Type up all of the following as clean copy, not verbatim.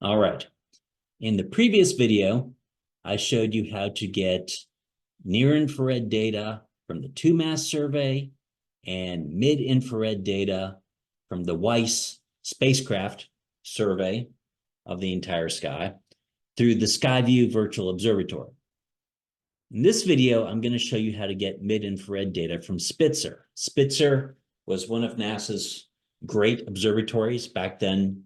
All right. In the previous video, I showed you how to get near-infrared data from the 2MASS survey and mid-infrared data from the WEISS spacecraft survey of the entire sky through the Skyview Virtual Observatory. In this video, I'm going to show you how to get mid-infrared data from Spitzer. Spitzer was one of NASA's great observatories. Back then,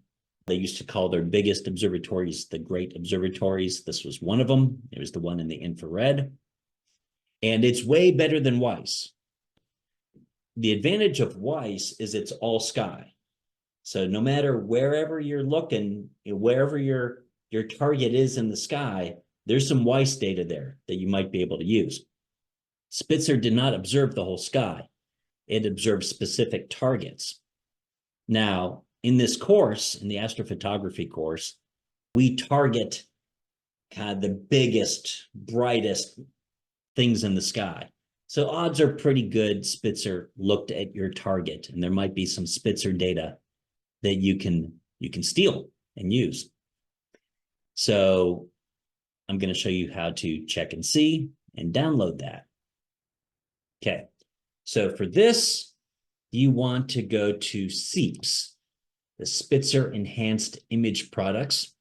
they used to call their biggest observatories the Great Observatories. This was one of them. It was the one in the infrared. And it's way better than WEISS. The advantage of WEISS is it's all sky. So no matter wherever you're looking, wherever your target is in the sky, there's some WEISS data there that you might be able to use. Spitzer did not observe the whole sky. It observed specific targets. Now, in this course, in the astrophotography course, we target kind of the biggest, brightest things in the sky. So odds are pretty good Spitzer looked at your target, and there might be some Spitzer data that you can steal and use. So I'm going to show you how to check and see and download that. Okay, so for this, you want to go to SEIPs, the Spitzer Enhanced Image Products.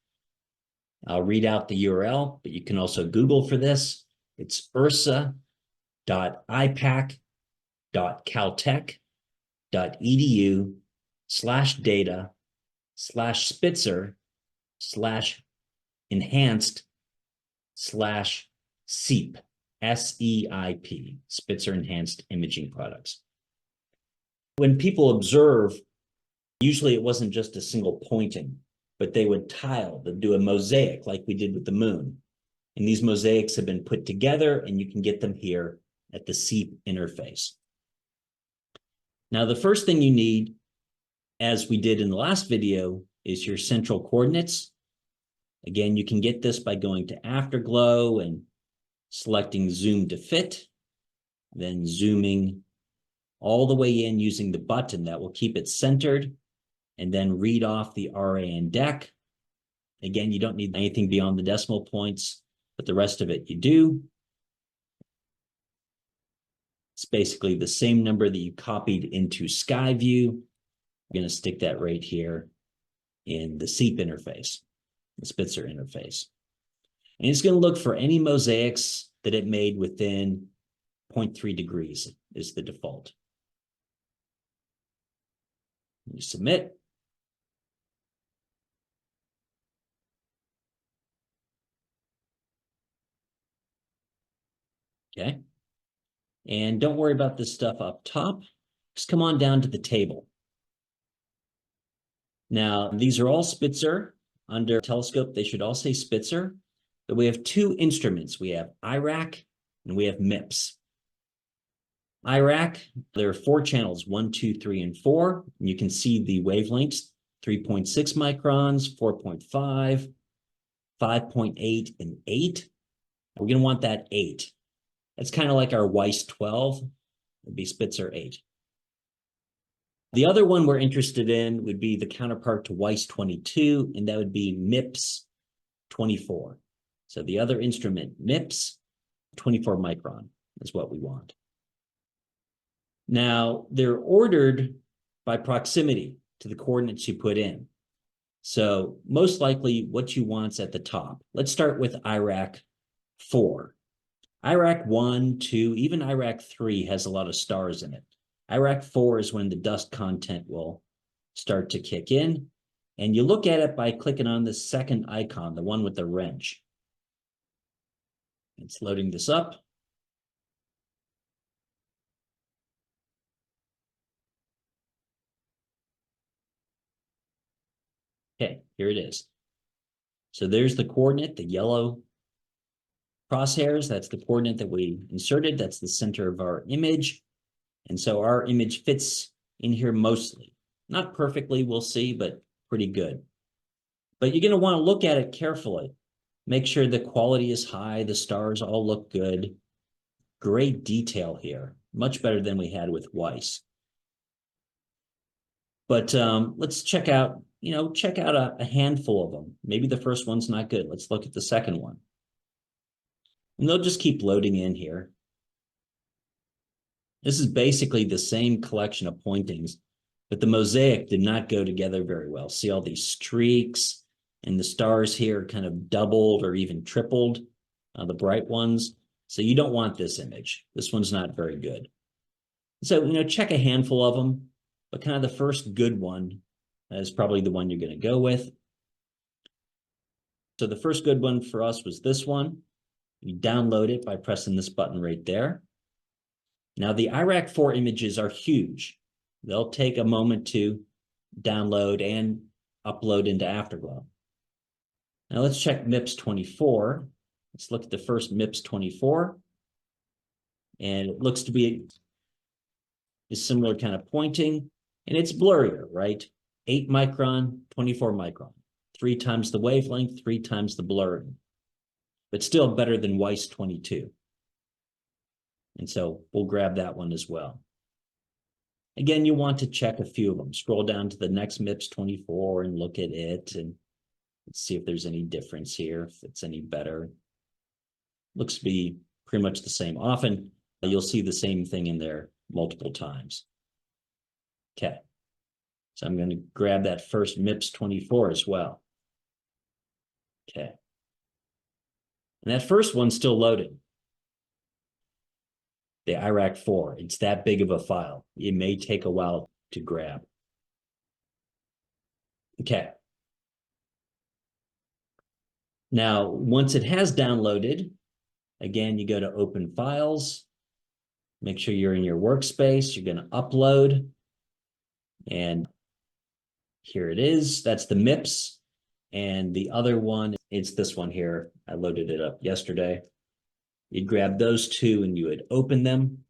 I'll read out the URL, but you can also Google for this. It's ursa.ipac.edu/data/spitzer/enhanced/SEIP, SEIP, Spitzer Enhanced Imaging Products. When people observe, usually it wasn't just a single pointing, but they would tile, they'd do a mosaic like we did with the moon. And these mosaics have been put together, and you can get them here at the SEIP interface. Now, the first thing you need, as we did in the last video, is your central coordinates. Again, you can get this by going to Afterglow and selecting Zoom to Fit, then zooming all the way in using the button that will keep it centered, and then read off the RA and DEC. Again, you don't need anything beyond the decimal points, but the rest of it you do. It's basically the same number that you copied into Skyview. I'm going to stick that right here in the SEIP interface, the Spitzer interface. And it's going to look for any mosaics that it made within 0.3 degrees is the default. You submit. Okay. And don't worry about this stuff up top. Just come on down to the table. Now, these are all Spitzer. Under telescope, they should all say Spitzer. But we have two instruments. We have IRAC and we have MIPS. IRAC, there are 4 channels, 1, 2, 3, and 4. And you can see the wavelengths, 3.6 microns, 4.5, 5.8, and 8. We're going to want that 8. That's kind of like our WEISS 12, would be Spitzer 8. The other one we're interested in would be the counterpart to WEISS 22, and that would be MIPS 24. So the other instrument, MIPS 24 micron, is what we want. Now, they're ordered by proximity to the coordinates you put in. So most likely what you want's at the top. Let's start with IRAC 4. IRAC 1, 2, even IRAC 3 has a lot of stars in it. IRAC 4 is when the dust content will start to kick in. And you look at it by clicking on the second icon, the one with the wrench. It's loading this up. Okay, here it is. So there's the coordinate, the yellow crosshairs. That's the coordinate that we inserted. That's the center of our image. And so our image fits in here mostly. Not perfectly, we'll see, but pretty good. But you're going to want to look at it carefully. Make sure the quality is high. The stars all look good. Great detail here. Much better than we had with WEISS. But let's check out, check out a handful of them. Maybe the first one's not good. Let's look at the second one. And they'll just keep loading in here. This is basically the same collection of pointings, but the mosaic did not go together very well. See all these streaks, and the stars here kind of doubled or even tripled, the bright ones. So you don't want this image. This one's not very good. So, check a handful of them, but kind of the first good one is probably the one you're going to go with. So the first good one for us was this one. You download it by pressing this button right there. Now the IRAC4 images are huge. They'll take a moment to download and upload into Afterglow. Now let's check MIPS 24. Let's look at the first MIPS 24. And it looks to be a similar kind of pointing, and it's blurrier, right? 8 micron, 24 micron, 3 times the wavelength, 3 times the blurring, but still better than Weiss 22. And so we'll grab that one as well. Again, you want to check a few of them. Scroll down to the next MIPS 24 and look at it and see if there's any difference here, if it's any better. Looks to be pretty much the same. Often you'll see the same thing in there multiple times. Okay. So I'm going to grab that first MIPS 24 as well. Okay. And that first one's still loading. The IRAC4, it's that big of a file. It may take a while to grab. Okay. Now, once it has downloaded, again, you go to Open Files. Make sure you're in your workspace. You're going to upload. And here it is. That's the MIPS. And the other one, it's this one here. I loaded it up yesterday. You'd grab those two and you would open them.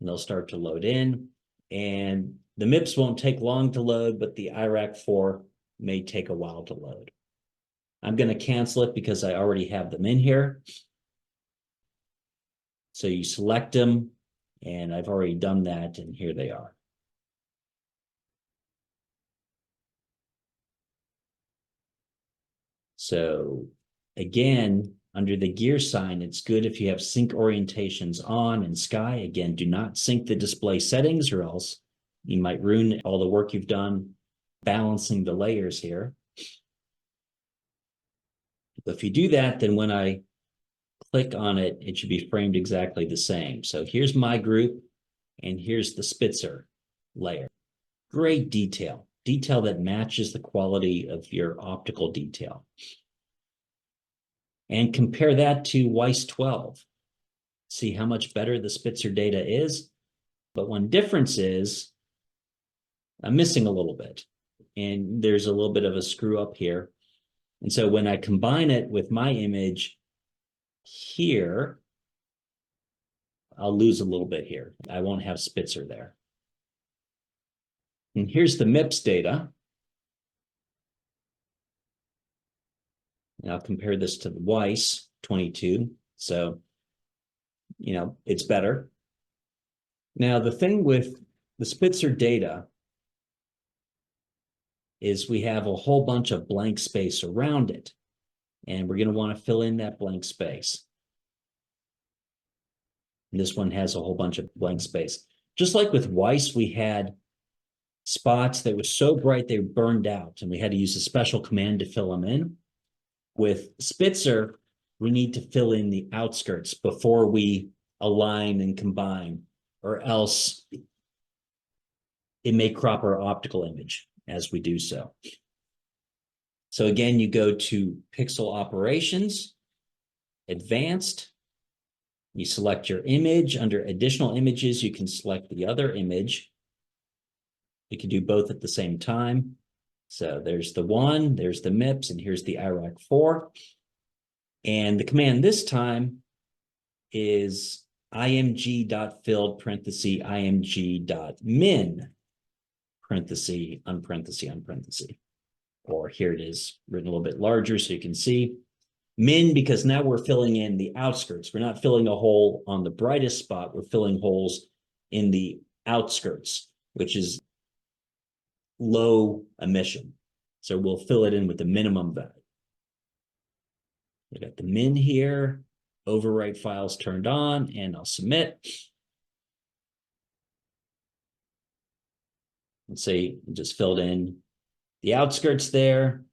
And they'll start to load in. And the MIPS won't take long to load, but the IRAC4 may take a while to load. I'm going to cancel it because I already have them in here. So you select them, and I've already done that, and here they are. So again, under the gear sign, it's good if you have sync orientations on and sky. Again, do not sync the display settings or else you might ruin all the work you've done balancing the layers here. But if you do that, then when I click on it, it should be framed exactly the same. So here's my group, and here's the Spitzer layer. Great detail, detail that matches the quality of your optical detail. And compare that to Weiss 12. See how much better the Spitzer data is. But one difference is I'm missing a little bit. And there's a little bit of a screw up here. And so when I combine it with my image here, I'll lose a little bit here. I won't have Spitzer there. And here's the MIPS data. And I'll compare this to the Weiss 22. So, it's better. Now, the thing with the Spitzer data is we have a whole bunch of blank space around it. And we're going to want to fill in that blank space. And this one has a whole bunch of blank space. Just like with Weiss, we had spots that were so bright they burned out, and we had to use a special command to fill them in. With Spitzer, we need to fill in the outskirts before we align and combine, or else it may crop our optical image as we do so. So again, you go to Pixel Operations, Advanced, you select your image. Under Additional Images, you can select the other image. You can do both at the same time. So there's the one, there's the MIPS, and here's the IRAC4. And the command this time is img.filled parenthesis img.min parenthesis unparenthesis. Or here it is written a little bit larger so you can see. Min, because now we're filling in the outskirts. We're not filling a hole on the brightest spot. We're filling holes in the outskirts, which is low emission. So we'll fill it in with the minimum value. We got the min here, overwrite files turned on, and I'll submit. Let's say just filled in the outskirts there,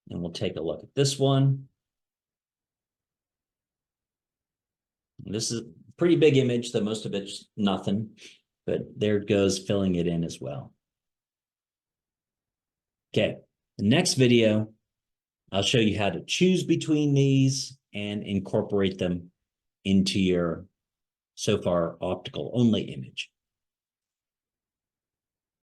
and we'll take a look at this one. And this is a pretty big image, though most of it's nothing, but there it goes, filling it in as well. Okay, the next video, I'll show you how to choose between these and incorporate them into your so far optical only image.